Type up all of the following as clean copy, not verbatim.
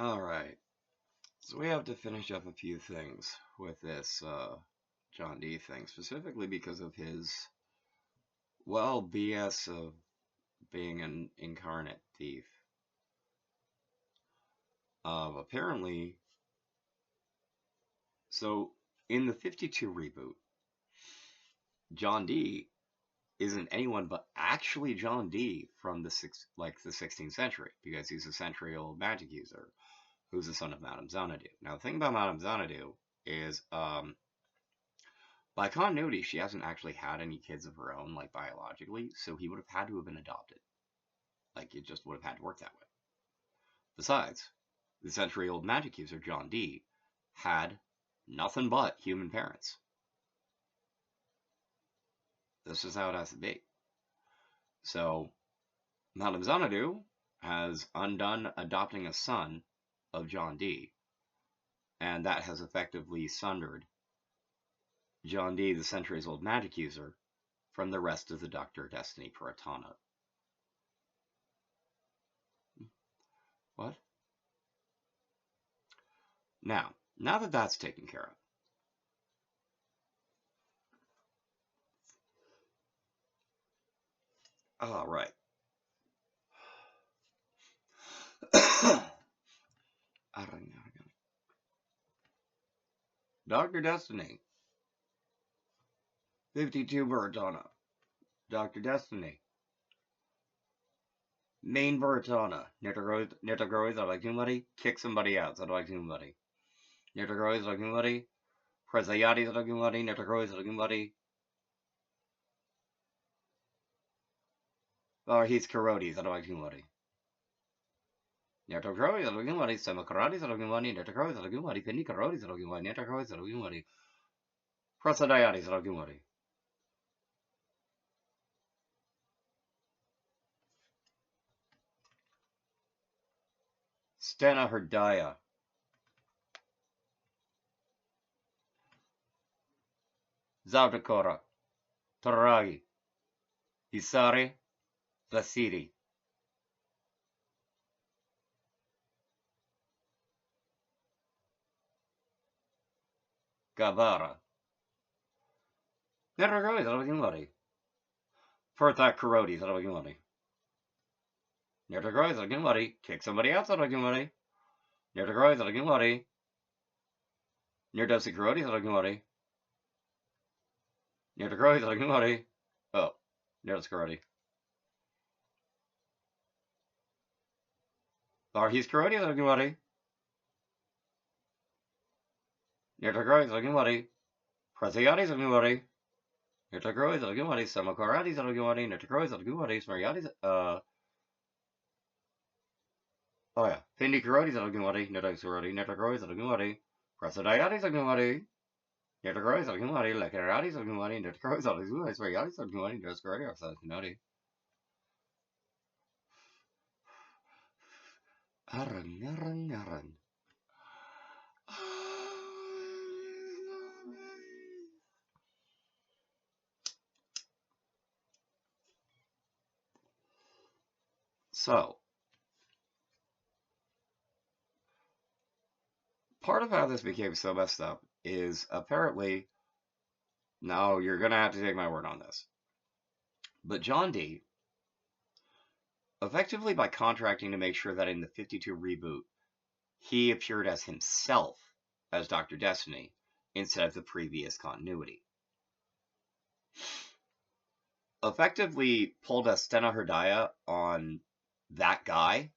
Alright, so we have to finish up a few things with this John Dee thing, specifically because of his, well, BS of being an incarnate thief. Apparently, so in the 52 reboot, John Dee isn't anyone but actually John Dee from the 16th century, because he's a century-old magic user who's the son of Madame Xanadu. Now, the thing about Madame Xanadu is, by continuity, she hasn't actually had any kids of her own, like biologically, so he would have had to have been adopted. Like, it just would have had to work that way. Besides, the century-old magic user John Dee had nothing but human parents. This is how it has to be. So, Madame Xanadu has undone adopting a son of John Dee, and that has effectively sundered John Dee, the centuries-old magic user, from the rest of the Dr. Destiny Puritana. What? Now that that's taken care of, all right. Dr. Destiny. 52 Puritana. Dr. Destiny. Main Puritana. Nitagroiz Alagumari. Kick somebody out. Alagumari. Nitagroiz Alagumari. Presayati Alagumari. Nitagroiz Alagumari. Or he's Karodi Alagumari. Nitagroiz Alagumari. Semakarati Alagumari. Nitagroiz Alagumari. Penny Karodi Alagumari. Nitagroiz Alagumari. Prasadayati Alagumari. Stena Herdaya. Zavdakora. Taragi. Isari. Lasiri. Gavara. Nitagroiz Alagumari. Perthak Karodi Alagumari. Nitagroiz Alagumari. Kick somebody out Alagumari. Nitagroiz Alagumari. Nirdosi Karodi Alagumari. Nitagroiz Alagumari. Oh, Nirdosi Karodi. Varhis Karodi Alagumari. Nitagroiz Alagumari. Prasiati Alagumari. Nitagroiz Alagumari. Samakarati Alagumari. Nitagroiz Alagumari. Smariati. Oh yeah. Pindi Karodi Alagumari. Nitagroiz Karodi. Nitagroiz Alagumari. Prasadayati Alagumari. Nitagroiz Alagumari. Lekarati Alagumari. Nitagroiz Alagumari. Smariati Alagumari. Nitagroiz Karodi. Arsakunoti. Arang. So, part of how this became so messed up is apparently, now you're going to have to take my word on this, but John Dee, effectively by contracting to make sure that in the 52 reboot, he appeared as himself as Dr. Destiny instead of the previous continuity, effectively pulled a Stena Herdaya on that guy,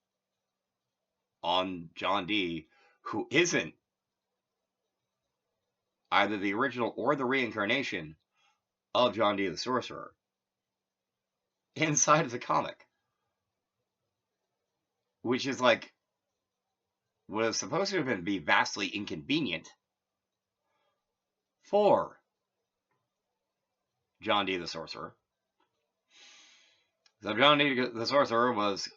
on John Dee, who isn't either the original or the reincarnation of John Dee the Sorcerer inside of the comic. Which is like, was supposed to be vastly inconvenient for John Dee the Sorcerer. So John Dee the Sorcerer was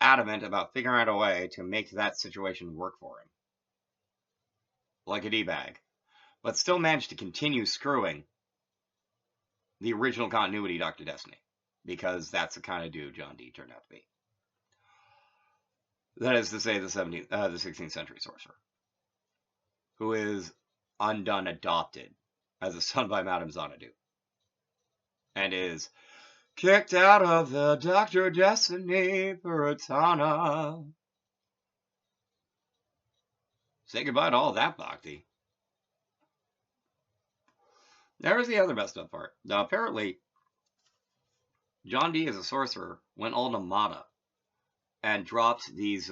adamant about figuring out a way to make that situation work for him. Like a D-bag. But still managed to continue screwing the original continuity Dr. Destiny. Because that's the kind of dude John Dee turned out to be. That is to say, the 16th century sorcerer, who is undone adopted as a son by Madame Xanadu, and is kicked out of the Dr. Destiny Puritana. Say goodbye to all that bhakti. There's the other messed up part. Now, apparently, John Dee as a sorcerer went all Namada and dropped these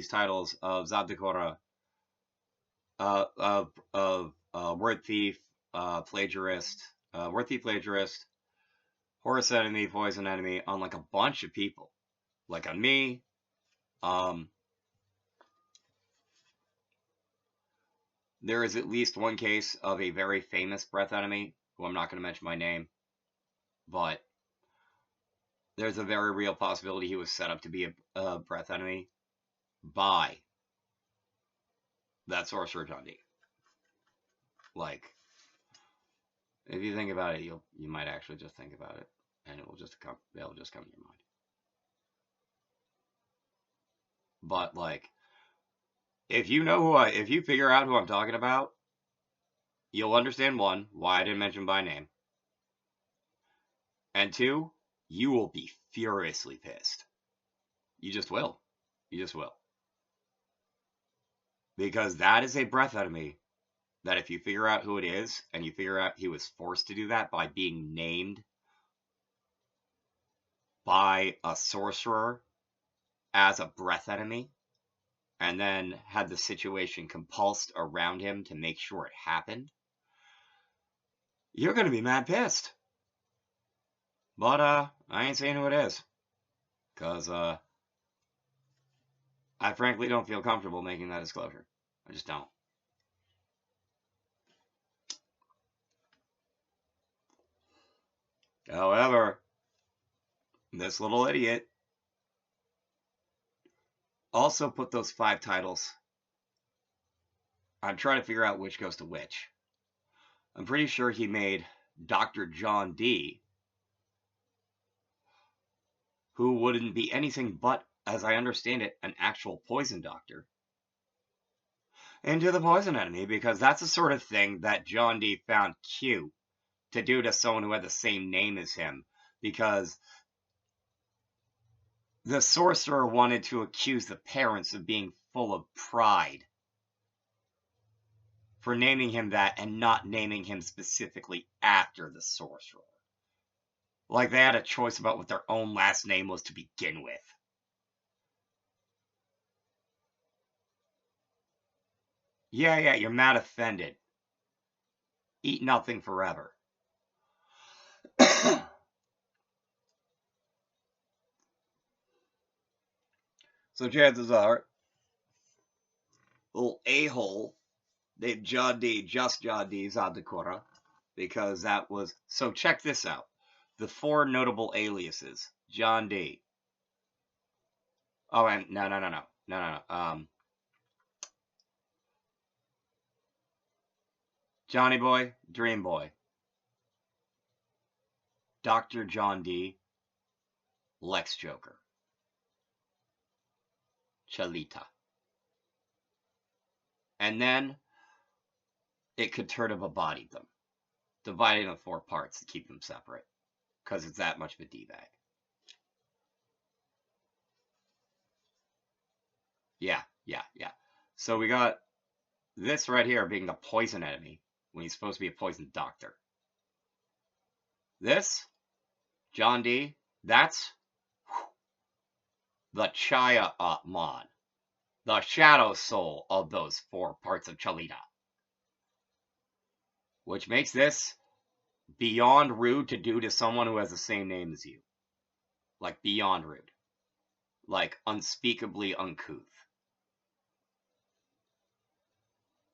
titles of Zabdakora, word thief, plagiarist, horse enemy, poison enemy on like a bunch of people, like on me. There is at least one case of a very famous breath enemy, who I'm not going to mention my name, but there's a very real possibility he was set up to be a breath enemy by that sorcerer John Dee. Like, if you think about it, you might actually just think about it, and it'll just come to your mind. But like, if you figure out who I'm talking about, you'll understand, one, why I didn't mention by name, and two, you will be furiously pissed. You just will. Because that is a breath enemy that if you figure out who it is, and you figure out he was forced to do that by being named by a sorcerer as a breath enemy, and then had the situation compulsed around him to make sure it happened, you're going to be mad pissed. But I ain't saying who it is, because I frankly don't feel comfortable making that disclosure. I just don't. However, this little idiot also put those 5 titles. I'm trying to figure out which goes to which. I'm pretty sure he made Dr. John Dee, who wouldn't be anything but, as I understand it, an actual poison doctor, into the poison enemy, because that's the sort of thing that John Dee found cute to do to someone who had the same name as him, because the sorcerer wanted to accuse the parents of being full of pride for naming him that and not naming him specifically after the sorcerer. Like they had a choice about what their own last name was to begin with. Yeah, you're mad offended. Eat nothing forever. So chances are, little a-hole named John Dee, just John Dee Zadakura, because that was... So check this out. The 4 notable aliases. John Dee. Oh, and no. Johnny Boy, Dream Boy. Dr. John Dee, Lex Joker. Chalita. And then it could turn have bodied them, dividing them 4 parts to keep them separate, because it's that much of a D-bag. Yeah. So we got this right here being the poison enemy when he's supposed to be a poison doctor. This, John Dee, that's the Chaya Atman, the shadow soul of those 4 parts of Chalita. Which makes this beyond rude to do to someone who has the same name as you. Like, beyond rude. Like, unspeakably uncouth.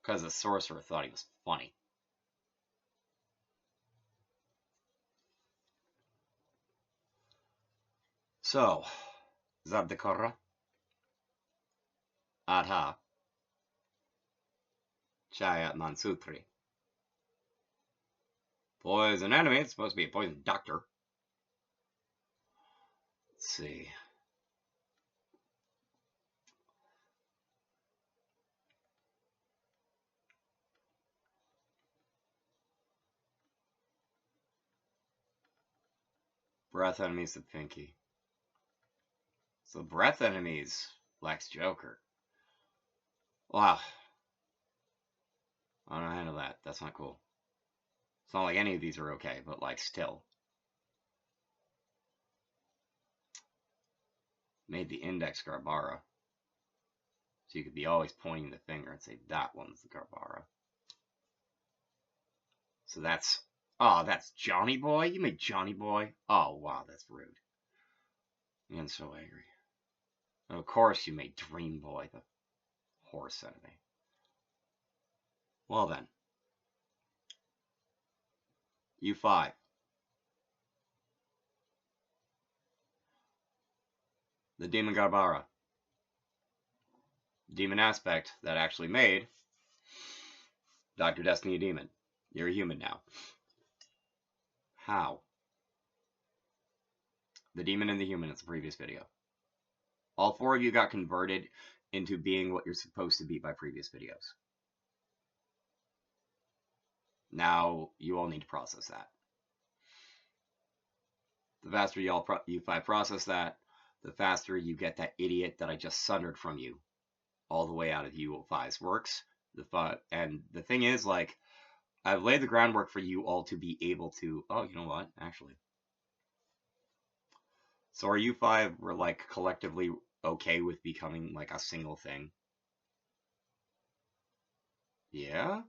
Because the sorcerer thought he was funny. So, Zabdakara, Adha, Chayat Mansutri. Poison enemy, it's supposed to be a poison doctor. Let's see. Breath enemies the Pinky. So breath enemies Lex Joker. Wow. I don't handle that. That's not cool. It's not like any of these are okay, but like still. Made the index Garbara. So you could be always pointing the finger and say, that one's the Garbara. So that's, oh, that's Johnny Boy? You made Johnny Boy? Oh, wow, that's rude. I'm so angry. And of course you made Dream Boy, the horse enemy. Well then. U5. The Demon Garbara. Demon aspect that actually made Dr. Destiny a demon. You're a human now. How? The demon and the human is the previous video. All four of you got converted into being what you're supposed to be by previous videos. Now you all need to process that. The faster you five process that, the faster you get that idiot that I just sundered from you all the way out of you five's works. And the thing is, like, I've laid the groundwork for you all to be able to. Oh, you know what? Actually, so are you five were like collectively okay with becoming like a single thing? Yeah.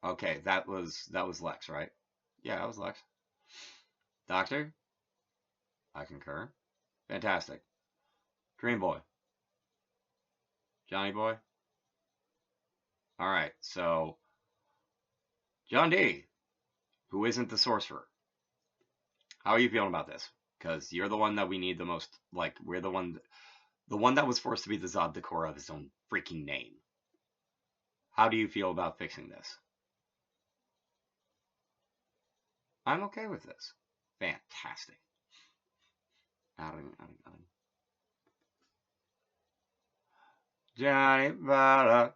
Okay, that was Lex, right? Yeah, that was Lex. Doctor, I concur. Fantastic. Dream Boy, Johnny Boy. All right, so John D, who isn't the sorcerer. How are you feeling about this? Because you're the one that we need the most. Like, we're the one that was forced to be the Zod Decor of his own freaking name. How do you feel about fixing this? I'm okay with this. Fantastic. Johnny Bala.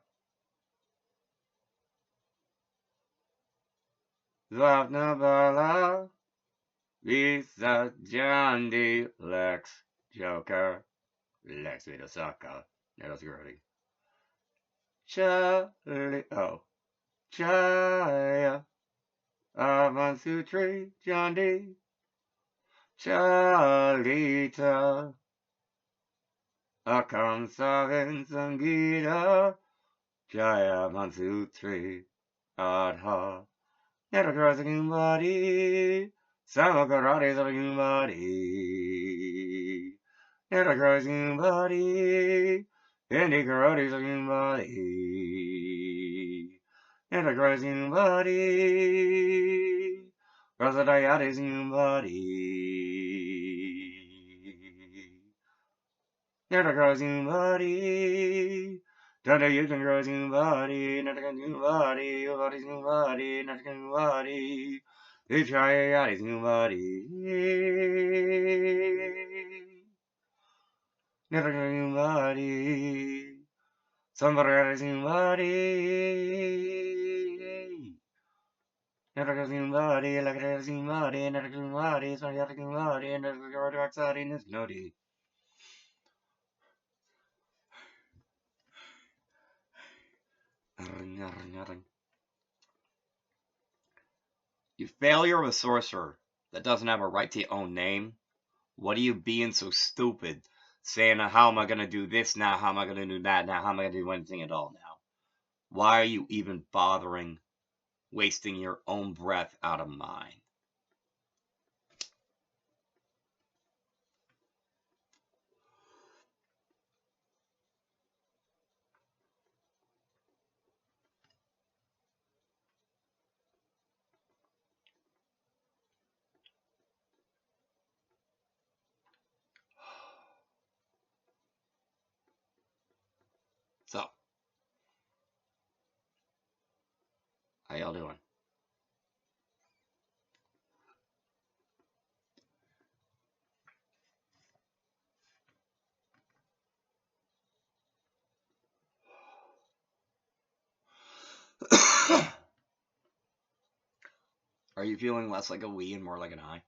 Zavna Bala. Lisa John D. Lex Joker. Lex with a sucker. That's girly. Charlie. Oh. Chaya. Avansutri John D. Charlita. Akam Savin Sangita. Jaya Mansutri. Adha. Never crossing body. Sama karate something body. Never crossing body. Hindi karate something body. Never crossing body. Cross in body. Never crossing body. Dada you can crossing body. Never crossing body. Your body's new body. Never crossing body. You try out his new body. Never crossing body. Somebody else new body. Never crossing body. Like a crossing body. Never crossing body. Somebody else new body. Never crossing outside in his nutty. You failure of a sorcerer that doesn't have a right to your own name. What are you being so stupid? Saying, how am I going to do this now? How am I going to do that now? How am I going to do anything at all now? Why are you even bothering wasting your own breath out of mine? So, how y'all doing? Are you feeling less like a we and more like an I?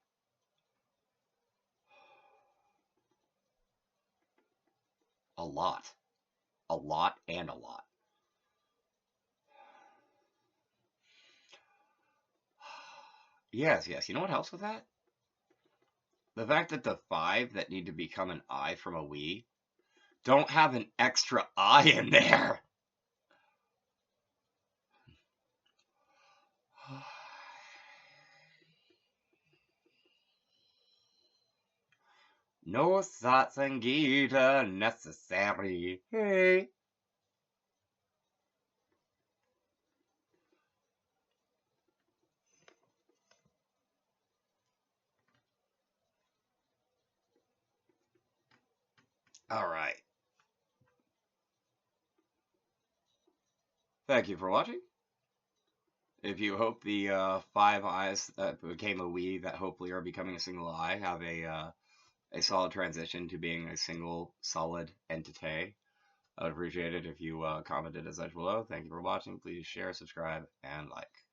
A lot. A lot and a lot. Yes, yes. You know what helps with that? The fact that the five that need to become an I from a we don't have an extra I in there. No satsangita necessary. Hey. All right. Thank you for watching. If you hope the five eyes that became a we that hopefully are becoming a single eye have a solid transition to being a single solid entity, I would appreciate it if you commented as such below. Thank you for watching. Please share, subscribe, and like.